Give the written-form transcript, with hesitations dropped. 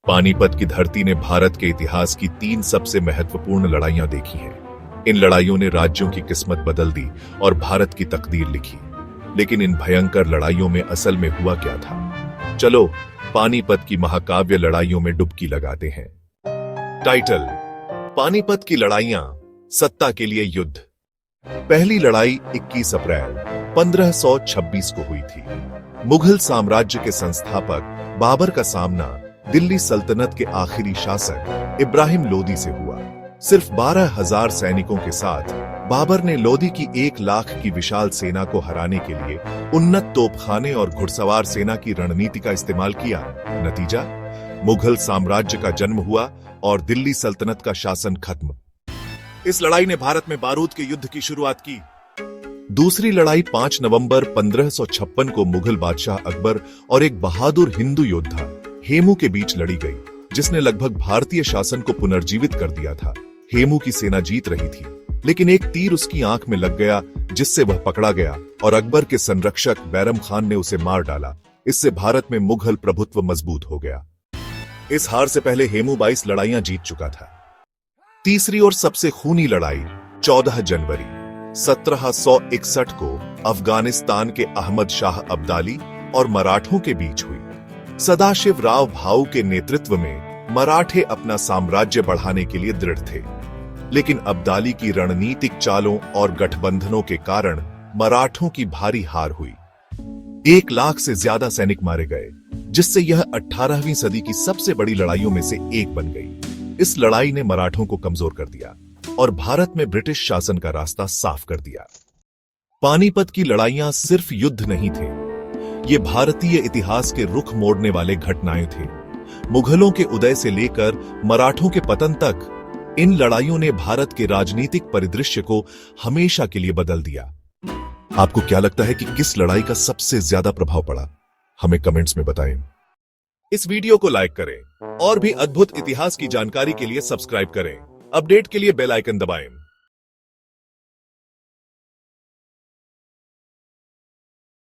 पानीपत की धरती ने भारत के इतिहास की 3 सबसे महत्वपूर्ण लड़ाइयां देखी हैं। इन लड़ाइयों ने राज्यों की किस्मत बदल दी और भारत की तकदीर लिखी। लेकिन इन भयंकर लड़ाइयों में असल में हुआ क्या था? चलो पानीपत की महाकाव्य लड़ाइयों में डुबकी लगाते हैं। टाइटल: पानीपत की लड़ाइयां, सत्ता के लिए युद्ध। पहली लड़ाई 21 अप्रैल 1526 को हुई थी। मुगल साम्राज्य के संस्थापक बाबर का सामना दिल्ली सल्तनत के आखिरी शासक इब्राहिम लोदी से हुआ। सिर्फ 12,000 सैनिकों के साथ बाबर ने लोदी की 1 लाख की विशाल सेना को हराने के लिए उन्नत तोपखाने और घुड़सवार सेना की रणनीति का इस्तेमाल किया। नतीजा: मुगल साम्राज्य का जन्म हुआ और दिल्ली सल्तनत का शासन खत्म। इस लड़ाई ने भारत में बारूद के युद्ध की शुरुआत की। दूसरी लड़ाई 5 नवंबर 1556 को मुगल बादशाह अकबर और एक बहादुर हिंदू योद्धा हेमू के बीच लड़ी गई, जिसने लगभग भारतीय शासन को पुनर्जीवित कर दिया था। हेमू की सेना जीत रही थी, लेकिन एक तीर उसकी आंख में लग गया, जिससे वह पकड़ा गया और अकबर के संरक्षक बैरम खान ने उसे मार डाला। इससे भारत में मुगल प्रभुत्व मजबूत हो गया। इस हार से पहले हेमू 22 लड़ाइयां जीत चुका था। तीसरी और सबसे खूनी लड़ाई 14 जनवरी 1761 को अफगानिस्तान के अहमद शाह अब्दाली और मराठों के बीच हुई। सदाशिव राव भाऊ के नेतृत्व में मराठे अपना साम्राज्य बढ़ाने के लिए दृढ़ थे, लेकिन अब्दाली की रणनीतिक चालों और गठबंधनों के कारण मराठों की भारी हार हुई। 1 लाख से ज्यादा सैनिक मारे गए, जिससे यह 18वीं सदी की सबसे बड़ी लड़ाइयों में से एक बन गई। इस लड़ाई ने मराठों को कमजोर कर दिया और भारत में ब्रिटिश शासन का रास्ता साफ कर दिया। पानीपत की लड़ाइयां सिर्फ युद्ध नहीं थे, ये भारतीय इतिहास के रुख मोड़ने वाले घटनाएं थे। मुगलों के उदय से लेकर मराठों के पतन तक इन लड़ाइयों ने भारत के राजनीतिक परिदृश्य को हमेशा के लिए बदल दिया। आपको क्या लगता है कि किस लड़ाई का सबसे ज्यादा प्रभाव पड़ा? हमें कमेंट्स में बताएं। इस वीडियो को लाइक करें और भी अद्भुत इतिहास की जानकारी के लिए सब्सक्राइब करें। अपडेट के लिए बेल आइकन दबाएं।